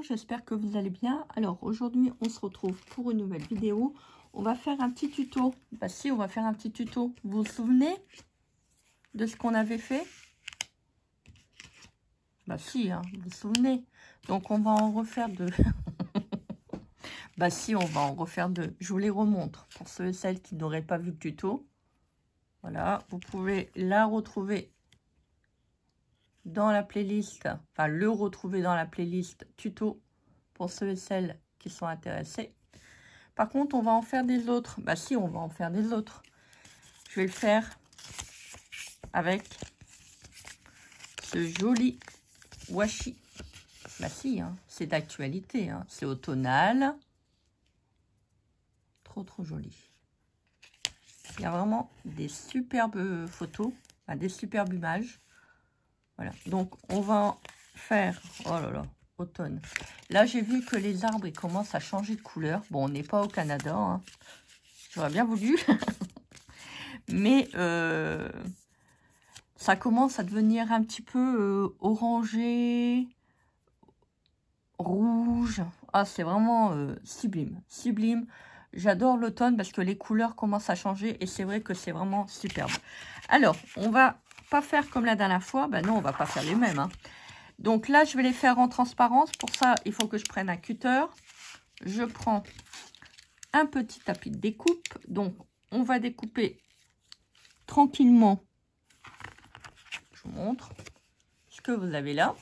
j'espère que vous allez bien. Alors aujourd'hui on se retrouve pour une nouvelle vidéo. On va faire un petit tuto. Bah si, on va faire un petit tuto. Vous vous souvenez de ce qu'on avait fait? Bah si, hein, vous vous souvenez. Donc on va en refaire deux. Bah si, on va en refaire deux. Je vous les remontre pour ceux et celles qui n'auraient pas vu le tuto. Voilà, vous pouvez la retrouver dans la playlist, enfin le retrouver dans la playlist tuto pour ceux et celles qui sont intéressés. Par contre, on va en faire des autres. Bah si, on va en faire des autres. Je vais le faire avec ce joli washi. Bah si, hein, c'est d'actualité, hein. C'est automnal. Trop joli. Il y a vraiment des superbes photos, enfin, des superbes images. Voilà, donc on va faire, oh là là, automne. Là, j'ai vu que les arbres, ils commencent à changer de couleur. Bon, on n'est pas au Canada, hein. J'aurais bien voulu. Mais ça commence à devenir un petit peu orangé, rouge. Ah, c'est vraiment sublime, sublime. J'adore l'automne parce que les couleurs commencent à changer et c'est vrai que c'est vraiment superbe. Alors, on va pas faire comme la dernière fois. Ben non, on va pas faire les mêmes, hein. Donc là, je vais les faire en transparence. Pour ça, il faut que je prenne un cutter. Je prends un petit tapis de découpe. Donc, on va découper tranquillement. Je vous montre ce que vous avez là.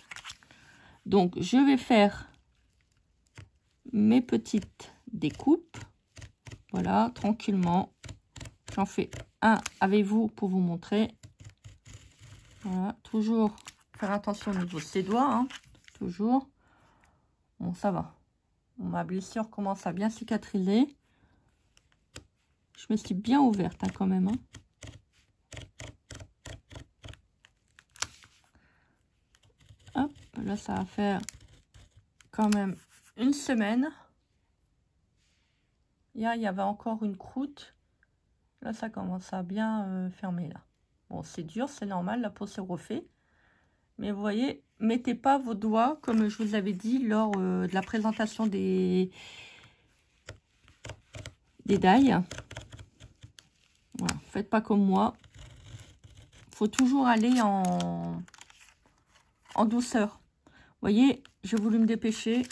Donc, je vais faire mes petites découpes. Voilà, tranquillement. J'en fais un avec vous pour vous montrer. Voilà, toujours faire attention au niveau de ses doigts, hein, toujours. Bon, ça va. Ma blessure commence à bien cicatriser. Je me suis bien ouverte, hein, quand même, hein. Hop, là, ça va faire quand même une semaine. Hier, il y avait encore une croûte. Là, ça commence à bien fermer, là. Bon, c'est dur, c'est normal, la peau s'est refait. Mais vous voyez, mettez pas vos doigts, comme je vous avais dit, lors de la présentation des dailles. Voilà, faites pas comme moi. Faut toujours aller en douceur. Vous voyez, j'ai voulu me dépêcher.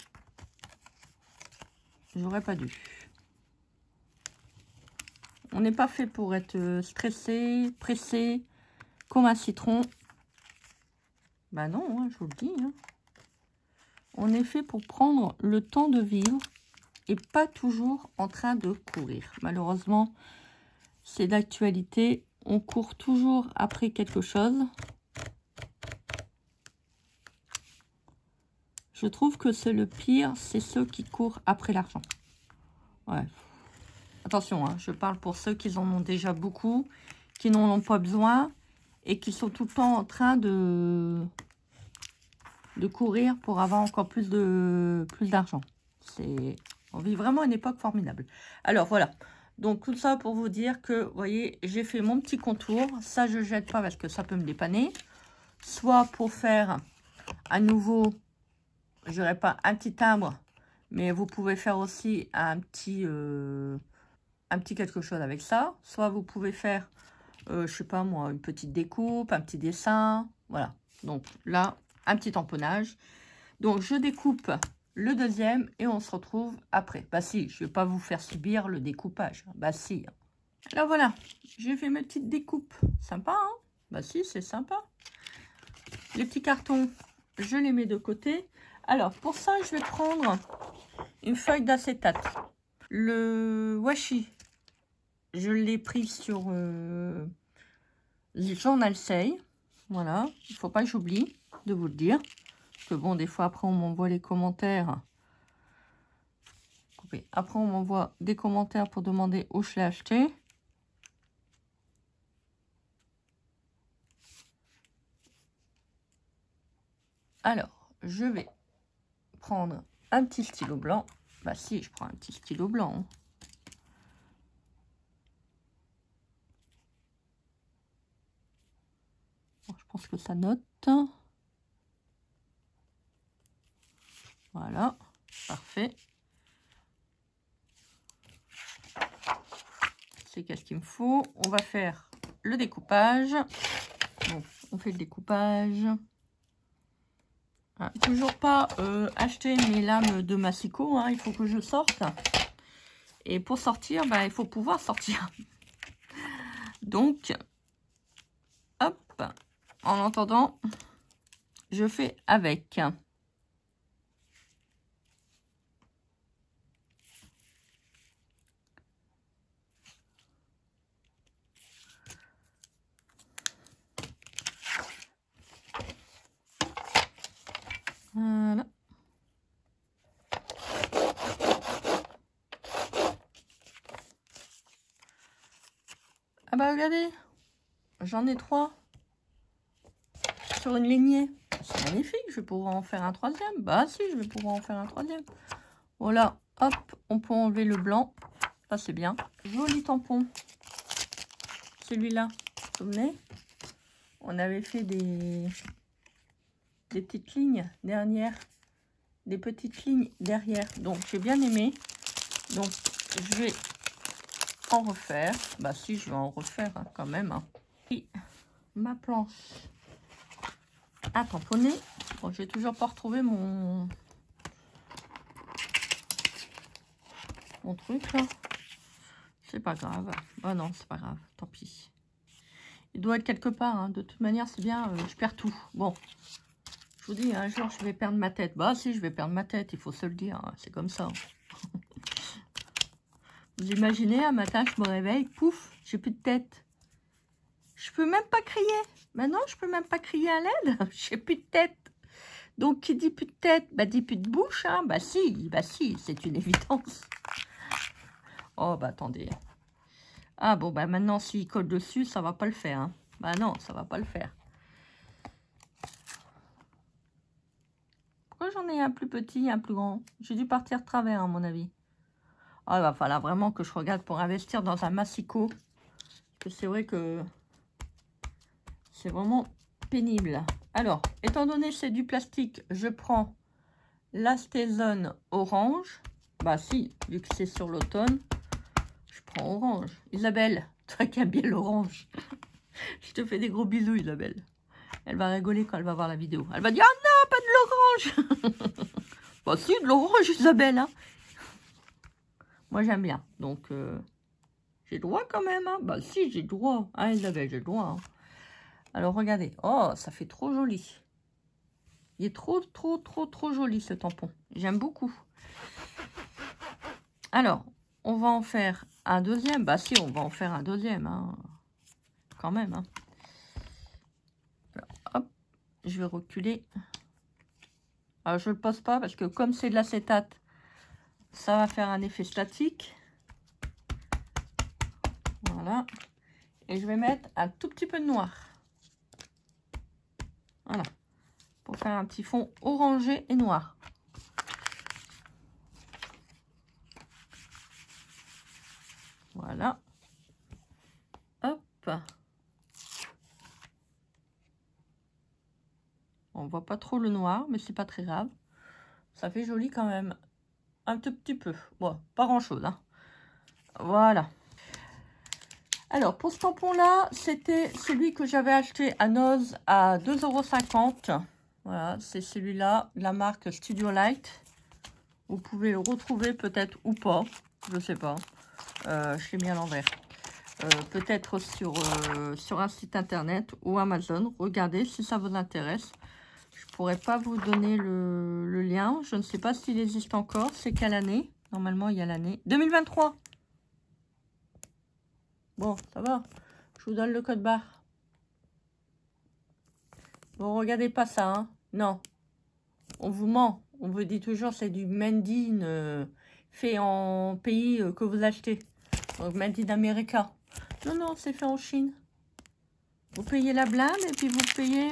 J'aurais pas dû. On n'est pas fait pour être stressé, pressé, comme un citron. Bah non, hein, je vous le dis, hein. On est fait pour prendre le temps de vivre et pas toujours en train de courir. Malheureusement, c'est d'actualité. On court toujours après quelque chose. Je trouve que c'est le pire, c'est ceux qui courent après l'argent. Ouais. Attention, hein, je parle pour ceux qui en ont déjà beaucoup, qui n'en ont pas besoin et qui sont tout le temps en train de courir pour avoir encore plus d'argent. On vit vraiment une époque formidable. Alors voilà, donc tout ça pour vous dire que, vous voyez, j'ai fait mon petit contour. Ça, je jette pas parce que ça peut me dépanner. Soit pour faire à nouveau, je dirais pas un petit timbre, mais vous pouvez faire aussi un petit quelque chose avec ça. Soit vous pouvez faire, je sais pas moi, une petite découpe, un petit dessin. Voilà, donc là, un petit tamponnage. Donc, je découpe le deuxième et on se retrouve après. Bah si, je vais pas vous faire subir le découpage. Bah si. Alors voilà, j'ai fait mes petites découpes. Sympa, hein? Bah si, c'est sympa. Les petits cartons, je les mets de côté. Alors, pour ça, je vais prendre une feuille d'acétate. Le washi, je l'ai pris sur Journal Say. Voilà, il faut pas que j'oublie de vous le dire. Parce que bon, des fois, après, on m'envoie les commentaires. Après, on m'envoie des commentaires pour demander où je l'ai acheté. Alors, je vais prendre un petit stylo blanc. Bah si, je prends un petit stylo blanc, hein. Bon, je pense que ça note. Voilà. Parfait. C'est qu'est-ce qu'il me faut. On va faire le découpage. Bon, on fait le découpage. Ah, toujours pas acheter mes lames de massicot, hein, il faut que je sorte. Et pour sortir, bah, il faut pouvoir sortir. Donc, hop, en attendant, je fais avec. Voilà. Ah bah regardez, j'en ai 3 sur une lignée. C'est magnifique, je vais pouvoir en faire un 3e. Bah si, je vais pouvoir en faire un 3e. Voilà, hop, on peut enlever le blanc. Ça c'est bien. Joli tampon. Celui-là, vous vous souvenez, on avait fait des petites lignes derrière. Des petites lignes derrière. Donc j'ai bien aimé. Donc je vais en refaire. Bah si, je vais en refaire hein, quand même. Hein. Et ma planche à tamponner. Bon, je vais toujours pas retrouver mon truc là. C'est pas grave. Oh non, c'est pas grave. Tant pis. Il doit être quelque part. Hein. De toute manière, c'est bien. Je perds tout. Bon. Je vous dis, un jour, je vais perdre ma tête. Bah si, je vais perdre ma tête. Il faut se le dire. Hein. C'est comme ça. Vous imaginez, un matin, je me réveille. Pouf, j'ai plus de tête. Je peux même pas crier. Maintenant, je peux même pas crier à l'aide. J'ai plus de tête. Donc, qui dit plus de tête, bah dit plus de bouche. Hein. Bah si, c'est une évidence. Oh, bah attendez. Ah bon, bah maintenant, s'il colle dessus, ça va pas le faire. Hein. Bah non, ça va pas le faire. Pourquoi j'en ai un plus petit, un plus grand? J'ai dû partir de travers, à mon avis. Ah, il va falloir vraiment que je regarde pour investir dans un massicot. C'est vrai que c'est vraiment pénible. Alors, étant donné que c'est du plastique, je prends la Stézone orange. Bah si, vu que c'est sur l'automne, je prends orange. Isabelle, toi qui aimes bien l'orange. Je te fais des gros bisous, Isabelle. Elle va rigoler quand elle va voir la vidéo. Elle va dire, ah non, pas de l'orange. Bah si, de l'orange, Isabelle. Hein. Moi, j'aime bien. Donc, j'ai droit quand même. Hein. Bah si, j'ai droit. Ah, Isabelle, j'ai droit. Hein. Alors, regardez. Oh, ça fait trop joli. Il est trop joli, ce tampon. J'aime beaucoup. Alors, on va en faire un deuxième. Bah si, on va en faire un deuxième. Hein. Quand même. Hein. Alors, hop, je vais reculer. Alors, je ne le pose pas parce que comme c'est de l'acétate, ça va faire un effet statique. Voilà. Et je vais mettre un tout petit peu de noir. Voilà. Pour faire un petit fond orangé et noir. Voilà. Hop. On voit pas trop le noir, mais c'est pas très grave. Ça fait joli quand même. Un tout petit peu. Bon, pas grand chose. Hein. Voilà. Alors, pour ce tampon-là, c'était celui que j'avais acheté à Noz à 2,50 €. Voilà, c'est celui-là, de la marque Studio Light. Vous pouvez le retrouver peut-être ou pas. Je sais pas. Je l'ai mis à l'envers. Peut-être sur un site internet ou Amazon. Regardez si ça vous intéresse. Je pourrais pas vous donner le lien. Je ne sais pas s'il existe encore. C'est quelle année? Normalement, il y a l'année 2023. Bon, ça va. Je vous donne le code barre. Bon, regardez pas ça. Hein. Non. On vous ment. On vous dit toujours c'est du made in fait en pays que vous achetez. Donc, made in America. Non, non, c'est fait en Chine. Vous payez la blinde et puis vous payez...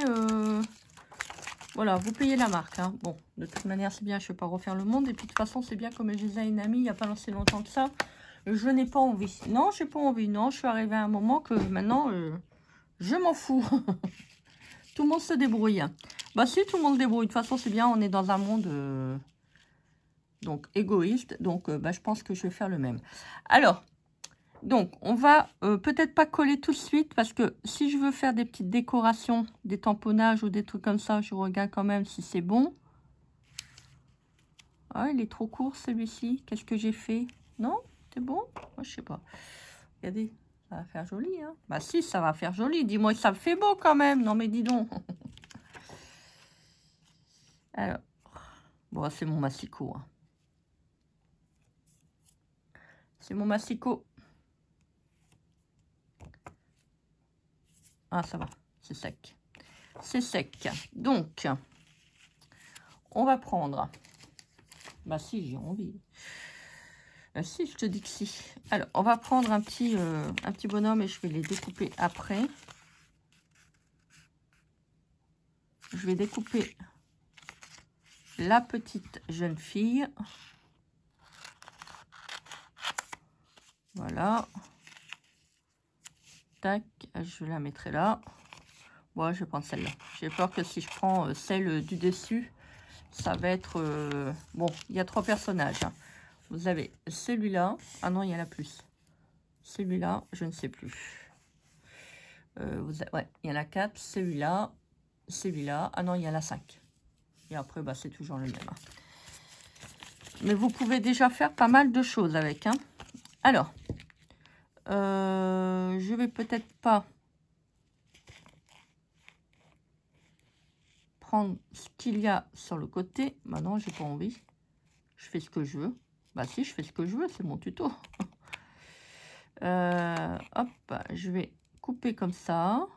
voilà, vous payez la marque. Hein. Bon, de toute manière, c'est bien, je ne vais pas refaire le monde. Et puis, de toute façon, c'est bien, comme je disais à une amie, il n'y a pas si longtemps que ça. Je n'ai pas envie. Non, je n'ai pas envie. Non, je suis arrivée à un moment que maintenant, je m'en fous. Tout le monde se débrouille. Bah si, tout le monde se débrouille. De toute façon, c'est bien, on est dans un monde Donc, égoïste. Donc, je pense que je vais faire le même. Alors, donc, on va peut-être pas coller tout de suite parce que si je veux faire des petites décorations, des tamponnages ou des trucs comme ça, je regarde quand même si c'est bon. Ah, il est trop court celui-ci. Qu'est-ce que j'ai fait? Non? C'est bon? Moi, je sais pas. Regardez, ça va faire joli, hein? Bah si, ça va faire joli. Dis-moi que ça me fait beau quand même. Non, mais dis donc. Alors, bon, c'est mon massicot. Hein. C'est mon massicot. Ah, ça va. C'est sec. C'est sec. Donc, on va prendre... Bah si, j'ai envie. Si, je te dis que si. Alors, on va prendre un petit bonhomme et je vais les découper après. Je vais découper la petite jeune fille. Voilà. Tac, je la mettrai là. Bon, je vais prendre celle-là. J'ai peur que si je prends celle du dessus, ça va être... Bon, il y a 3 personnages. Hein. Vous avez celui-là. Ah non, il y en a plus. Celui-là, je ne sais plus. Ouais, il y en a 4. Celui-là. Celui-là. Ah non, il y en a 5. Et après, bah, c'est toujours le même. Hein. Mais vous pouvez déjà faire pas mal de choses avec. Hein. Alors, je vais peut-être pas prendre ce qu'il y a sur le côté. Maintenant, j'ai pas envie. Je fais ce que je veux. Bah si, je fais ce que je veux, c'est mon tuto. Hop, je vais couper comme ça.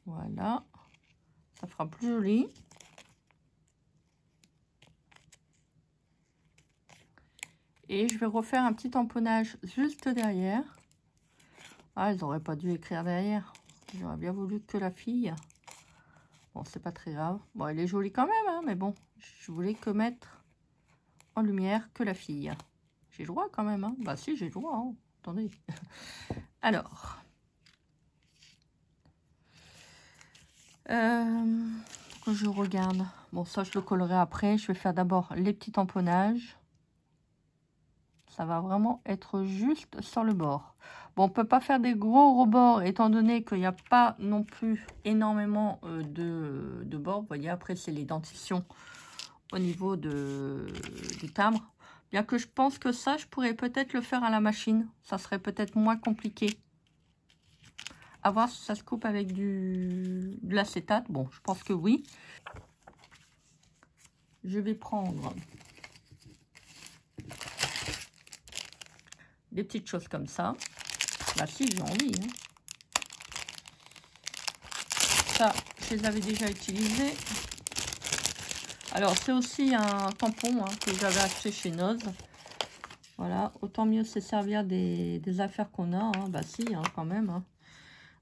Voilà. Ça fera plus joli. Et je vais refaire un petit tamponnage juste derrière. Ah, ils n'auraient pas dû écrire derrière. J'aurais bien voulu que la fille. Bon, c'est pas très grave. Bon, elle est jolie quand même, hein, mais bon, je voulais que mettre en lumière que la fille. J'ai le droit quand même, hein. Bah si, j'ai le droit, hein. Attendez. Alors. Que je regarde. Bon, ça, je le collerai après. Je vais faire d'abord les petits tamponnages. Ça va vraiment être juste sur le bord. Bon, on peut pas faire des gros rebords étant donné qu'il n'y a pas non plus énormément de bords. Vous voyez, après, c'est les dentitions au niveau du timbre. Bien que je pense que ça, je pourrais peut-être le faire à la machine. Ça serait peut-être moins compliqué. À voir si ça se coupe avec de l'acétate. Bon, je pense que oui. Je vais prendre des petites choses comme ça. Bah si, j'ai envie. Hein. Ça, je les avais déjà utilisés. Alors, c'est aussi un tampon hein, que j'avais acheté chez Noz. Voilà, autant mieux se servir des affaires qu'on a. Hein. Bah si, hein, quand même. Hein.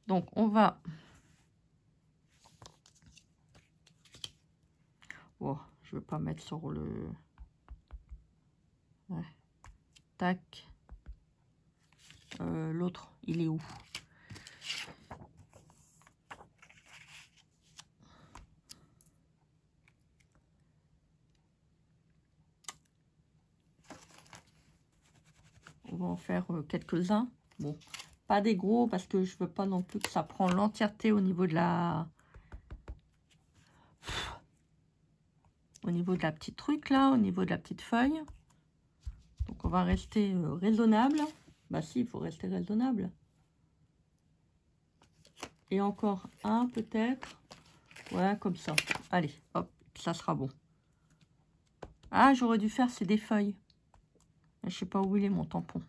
Donc, on va... Oh, je ne vais pas mettre sur le... Ouais. Tac. L'autre, il est où? On va en faire quelques-uns. Bon, pas des gros parce que je veux pas non plus que ça prend l'entièreté au niveau de la... Au niveau de la petite truc là, au niveau de la petite feuille. Donc on va rester raisonnable. Bah si, il faut rester raisonnable. Et encore un peut-être. Ouais, comme ça. Allez, hop, ça sera bon. Ah, j'aurais dû faire, c'est des feuilles. Je sais pas où il est mon tampon.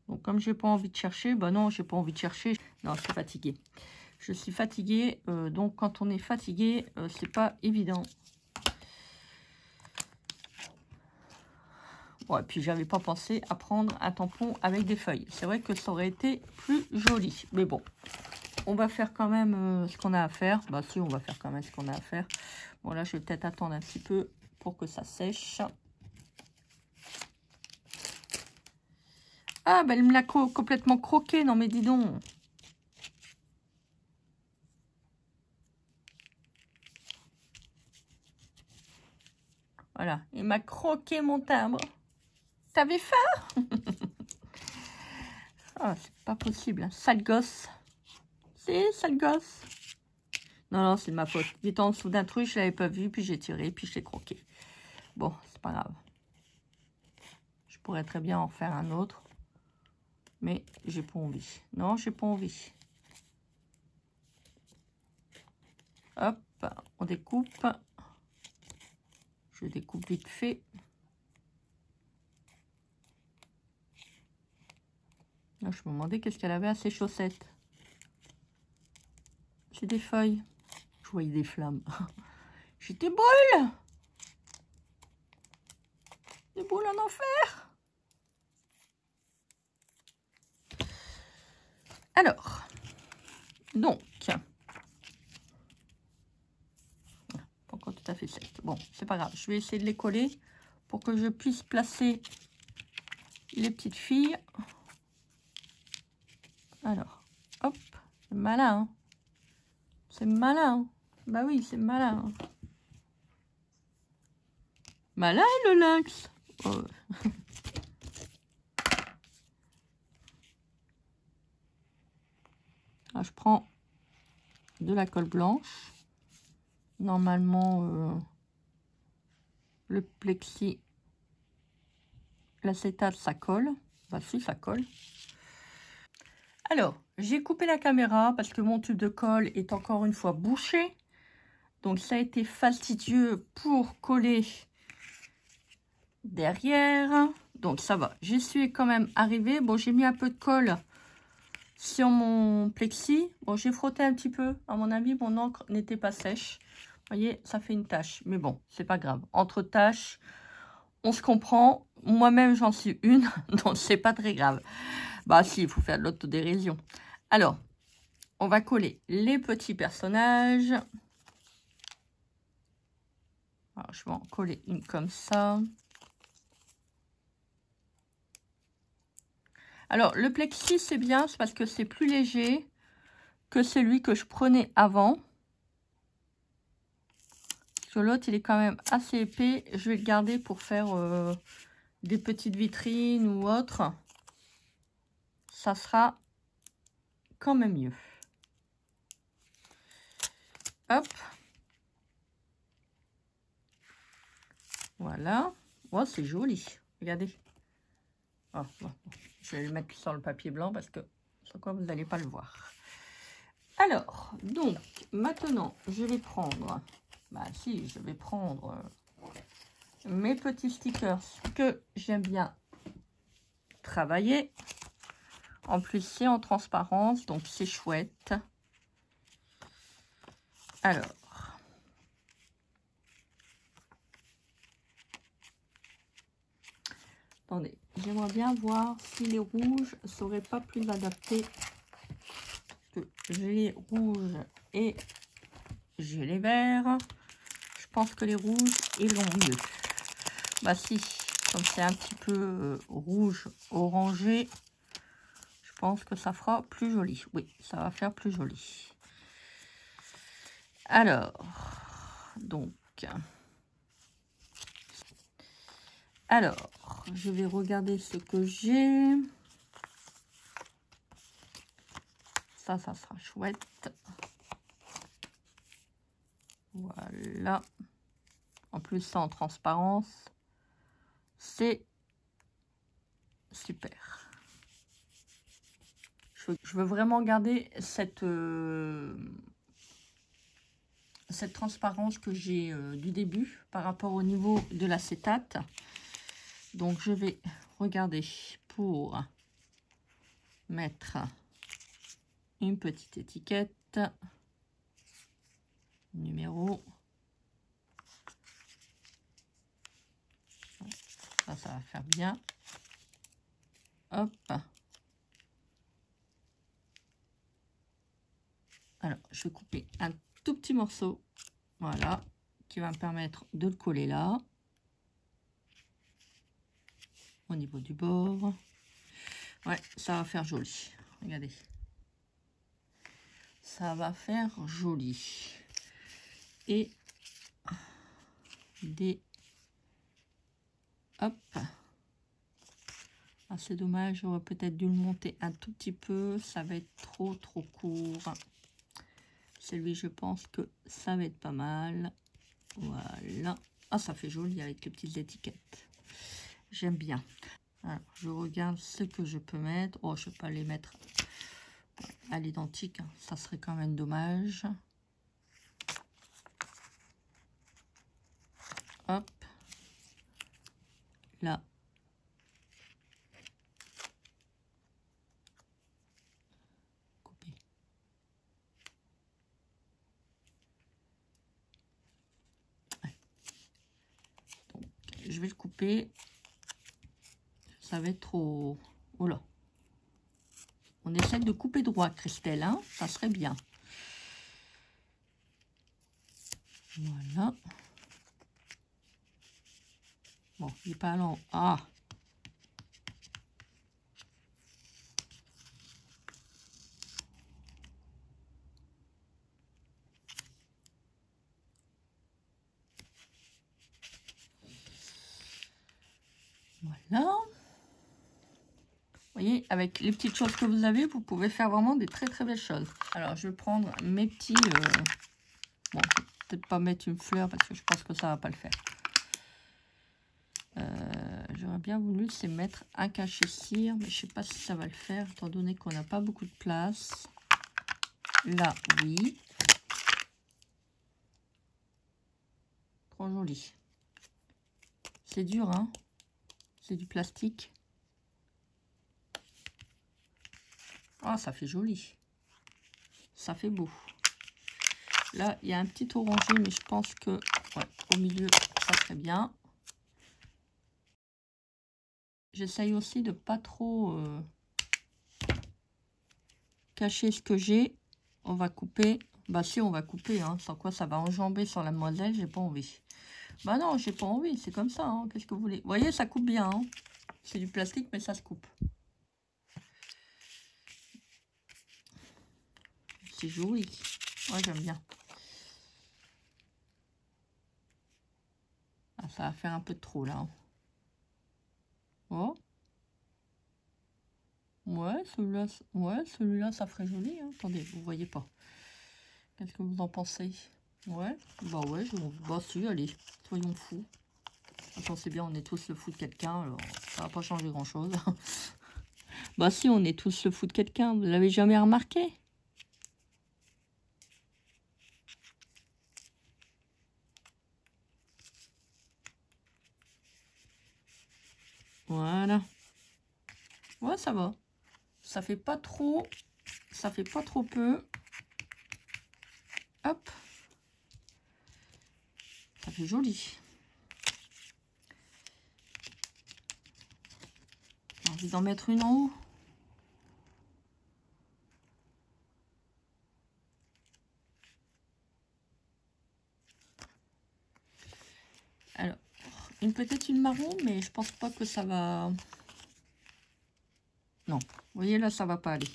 Donc comme j'ai pas envie de chercher, bah non, j'ai pas envie de chercher. Non, je suis fatiguée. Je suis fatiguée, donc quand on est fatigué, c'est pas évident. Bon, et puis j'avais pas pensé à prendre un tampon avec des feuilles. C'est vrai que ça aurait été plus joli. Mais bon, on va faire quand même ce qu'on a à faire. Bah si, on va faire quand même ce qu'on a à faire. Bon, là, je vais peut-être attendre un petit peu pour que ça sèche. Ah, bah elle me l'a complètement croqué. Non, mais dis donc. Voilà, il m'a croqué mon timbre. T'avais faim? Oh, c'est pas possible, hein. Sale gosse. C'est sale gosse. Non, non, c'est de ma faute. Il était en dessous d'un truc, je l'avais pas vu, puis j'ai tiré, puis je l'ai croqué. Bon, c'est pas grave. Je pourrais très bien en faire un autre. Mais j'ai pas envie. Non, j'ai pas envie. Hop, on découpe. Je découpe vite fait. Là, je me demandais qu'est-ce qu'elle avait à ses chaussettes. C'est des feuilles. Je voyais des flammes. J'étais brûle. Des boules en enfer. Alors, donc, pas encore tout à fait sec. Bon, c'est pas grave. Je vais essayer de les coller pour que je puisse placer les petites filles. Alors, hop, c'est malin. Hein. C'est malin. Bah oui, c'est malin. Malin le lynx. Oh. Alors, je prends de la colle blanche. Normalement, le plexi, l'acétate, ça colle. Bah si, ça colle. Alors, j'ai coupé la caméra parce que mon tube de colle est encore une fois bouché. Donc, ça a été fastidieux pour coller derrière. Donc, ça va. J'y suis quand même arrivée. Bon, j'ai mis un peu de colle sur mon plexi. Bon, j'ai frotté un petit peu. À mon avis, mon encre n'était pas sèche. Vous voyez, ça fait une tache. Mais bon, c'est pas grave. Entre taches, on se comprend. Moi-même, j'en suis une. Donc, c'est pas très grave. Bah si, il faut faire de l'autodérision. Alors, on va coller les petits personnages. Alors, je vais en coller une comme ça. Alors, le plexi, c'est bien, c'est parce que c'est plus léger que celui que je prenais avant. Parce que l'autre, il est quand même assez épais. Je vais le garder pour faire des petites vitrines ou autre. Ça sera quand même mieux. Hop. Voilà. Oh, c'est joli. Regardez. Oh, bon. Je vais le mettre sur le papier blanc parce que sur quoi vous n'allez pas le voir. Alors, donc, maintenant, je vais prendre... Bah si, je vais prendre mes petits stickers que j'aime bien travailler. En plus, c'est en transparence, donc c'est chouette. Alors, attendez, j'aimerais bien voir si les rouges ne seraient pas plus adaptés. Parce que j'ai les rouges et j'ai les verts. Je pense que les rouges iront mieux. Bah si, comme c'est un petit peu rouge orangé, je pense que ça fera plus joli. Oui, ça va faire plus joli. Alors, donc, je vais regarder ce que j'ai. Ça sera chouette. Voilà. En plus, ça en transparence. C'est super. Je veux vraiment garder cette transparence que j'ai du début par rapport au niveau de l'acétate. Donc, je vais regarder pour mettre une petite étiquette. Numéro. Ça va faire bien. Hop. Alors, je vais couper un tout petit morceau. Voilà. Qui va me permettre de le coller là. Au niveau du bord. Ouais, ça va faire joli. Regardez. Ça va faire joli. Et des Hop. Ah, c'est dommage, j'aurais peut-être dû le monter un tout petit peu. Ça va être trop court. Celui, je pense que ça va être pas mal. Voilà. Ah, ça fait joli avec les petites étiquettes. J'aime bien. Alors, je regarde ce que je peux mettre. Oh, je ne vais pas les mettre à l'identique. Hein. Ça serait quand même dommage. Hop. Là. Couper. Ouais. Donc, je vais le couper. Ça va être trop... Oh là. On essaie de couper droit, Christelle, hein, ça serait bien. Voilà. Bon, il n'est pas allant. Ah. Voilà. Vous voyez, avec les petites choses que vous avez, vous pouvez faire vraiment des très belles choses. Alors, je vais prendre mes petits... Bon, peut-être pas mettre une fleur parce que je pense que ça va pas le faire. J'aurais bien voulu c'est mettre un cachet-cire, mais je sais pas si ça va le faire, étant donné qu'on n'a pas beaucoup de place. Là, oui. Trop joli. C'est dur, hein? C'est du plastique. Ah, ça fait joli. Ça fait beau. Là, il y a un petit orangé, mais je pense que ouais, au milieu, ça serait bien. J'essaye aussi de pas trop cacher ce que j'ai. On va couper. Bah si, on va couper, hein. Sans quoi ça va enjamber sur la demoiselle, j'ai pas envie. Bah non, j'ai pas envie, c'est comme ça, hein. Qu'est-ce que vous voulez? Vous voyez, ça coupe bien, hein. C'est du plastique, mais ça se coupe. C'est joli. Ouais, j'aime bien. Ah, ça va faire un peu de trop, là. Hein. Oh. Ouais, celui-là, ça ferait joli. Hein. Attendez, vous voyez pas. Qu'est-ce que vous en pensez? Ouais, bah ouais, bah si, allez, soyons fous. Attends, c'est bien, on est tous le fou de quelqu'un, alors ça va pas changer grand-chose. Bah si, on est tous le fou de quelqu'un, vous l'avez jamais remarqué? Voilà. Ouais, ça va. Ça fait pas trop, ça fait pas trop peu. Hop. Ça fait joli. J'ai envie d'en mettre une en haut. Alors, peut-être une marron, mais je pense pas que ça va... Non, vous voyez là, ça va pas aller.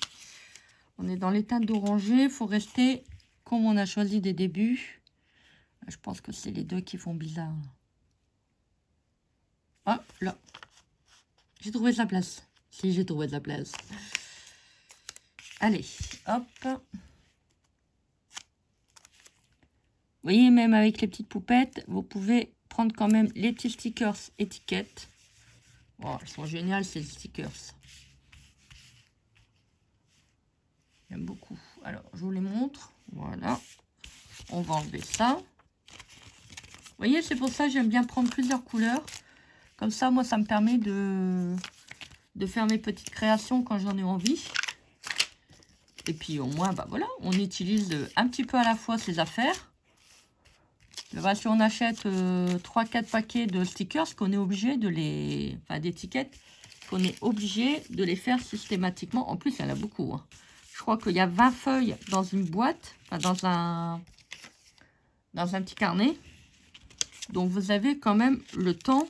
On est dans les teintes d'oranger, il faut rester comme on a choisi des débuts. Je pense que c'est les deux qui font bizarre. Ah, là. J'ai trouvé de la place. Si, j'ai trouvé de la place. Allez, hop. Vous voyez, même avec les petites poupettes, vous pouvez prendre quand même les petits stickers étiquettes. Oh, elles sont géniales, ces stickers. J'aime beaucoup. Alors, je vous les montre. Voilà. On va enlever ça. Vous voyez, c'est pour ça que j'aime bien prendre plusieurs couleurs. Comme ça, moi, ça me permet de faire mes petites créations quand j'en ai envie. Et puis, au moins, bah voilà, on utilise un petit peu à la fois ces affaires. Bah, si on achète 3-4 paquets de stickers, qu'on est obligé de les... Enfin, d'étiquettes, qu'on est obligé de les faire systématiquement. En plus, il y en a beaucoup. Hein. Je crois qu'il y a 20 feuilles dans une boîte, enfin, dans un petit carnet. Donc, vous avez quand même le temps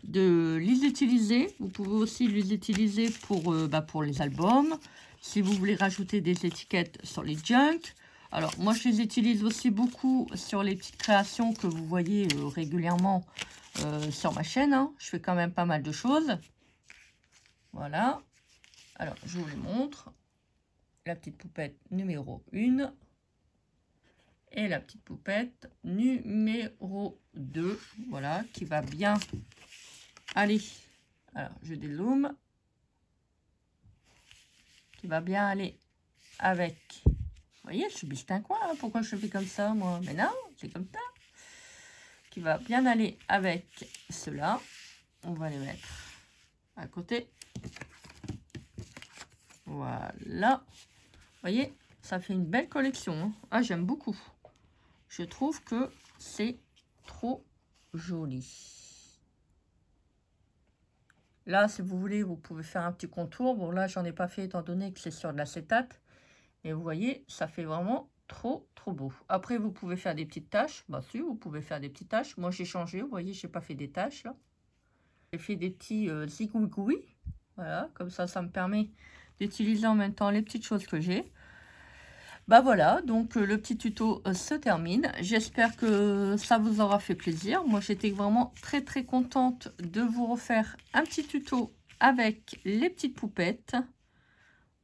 de les utiliser. Vous pouvez aussi les utiliser pour les albums. Si vous voulez rajouter des étiquettes sur les junk. Alors, moi, je les utilise aussi beaucoup sur les petites créations que vous voyez régulièrement sur ma chaîne. Hein. Je fais quand même pas mal de choses. Voilà. Alors, je vous les montre. La petite poupette numéro 1. Et la petite poupette numéro 2. Voilà, qui va bien aller. Alors, je dézoome. Qui va bien aller avec. Vous voyez, je suis un coin. Hein. Pourquoi je fais comme ça, moi? Mais non, c'est comme ça. Qui va bien aller avec cela. On va les mettre à côté. Voilà. Vous voyez, ça fait une belle collection. Hein. Ah, j'aime beaucoup. Je trouve que c'est trop joli. Là, si vous voulez, vous pouvez faire un petit contour. Bon, là, j'en ai pas fait étant donné que c'est sur de l'acétate. Et vous voyez, ça fait vraiment trop beau. Après, vous pouvez faire des petites taches. Bah si, vous pouvez faire des petites taches. Moi, j'ai changé. Vous voyez, j'ai pas fait des taches, là. J'ai fait des petits zigouigouis. Voilà, comme ça me permet d'utiliser en même temps les petites choses que j'ai. Bah voilà, donc le petit tuto se termine. J'espère que ça vous aura fait plaisir. Moi, j'étais vraiment très contente de vous refaire un petit tuto avec les petites poupettes.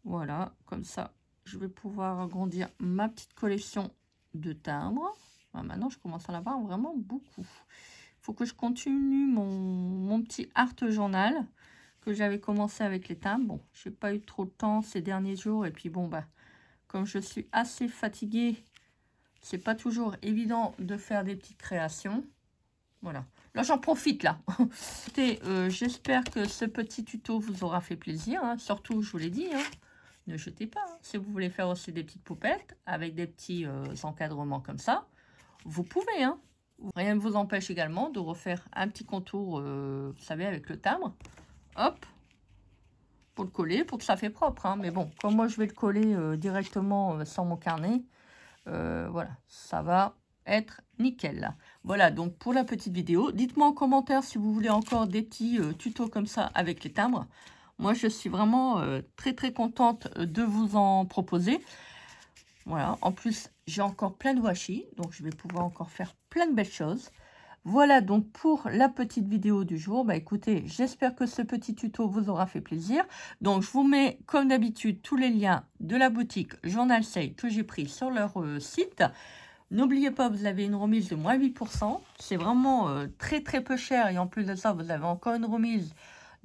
Voilà, comme ça, je vais pouvoir agrandir ma petite collection de timbres. Ah, maintenant, je commence à en avoir vraiment beaucoup. Il faut que je continue mon petit art journal que j'avais commencé avec les timbres. Bon, j'ai pas eu trop de temps ces derniers jours. Et puis bon, bah, comme je suis assez fatiguée, c'est pas toujours évident de faire des petites créations. Voilà. Là, j'en profite, là. Écoutez, j'espère que ce petit tuto vous aura fait plaisir. Hein. Surtout, je vous l'ai dit, hein, ne jetez pas. Hein. Si vous voulez faire aussi des petites poupettes avec des petits encadrements comme ça, vous pouvez. Hein. Rien ne vous empêche également de refaire un petit contour, vous savez, avec le timbre. Hop, pour le coller, pour que ça fait propre. Hein. Mais bon, comme moi, je vais le coller directement sans mon carnet, voilà, ça va être nickel. Voilà, donc pour la petite vidéo, dites-moi en commentaire si vous voulez encore des petits tutos comme ça avec les timbres. Moi, je suis vraiment très contente de vous en proposer. Voilà, en plus, j'ai encore plein de washi, donc je vais pouvoir encore faire plein de belles choses. Voilà donc pour la petite vidéo du jour. Bah écoutez, j'espère que ce petit tuto vous aura fait plaisir. Donc je vous mets comme d'habitude tous les liens de la boutique Journal Sale que j'ai pris sur leur site. N'oubliez pas, vous avez une remise de moins 8%. C'est vraiment très peu cher et en plus de ça, vous avez encore une remise.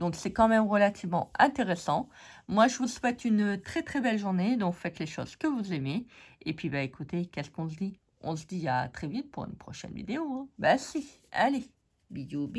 Donc c'est quand même relativement intéressant. Moi, je vous souhaite une très belle journée. Donc faites les choses que vous aimez. Et puis bah écoutez, qu'est-ce qu'on se dit? On se dit à très vite pour une prochaine vidéo. Hein. Bah si, allez, bisous.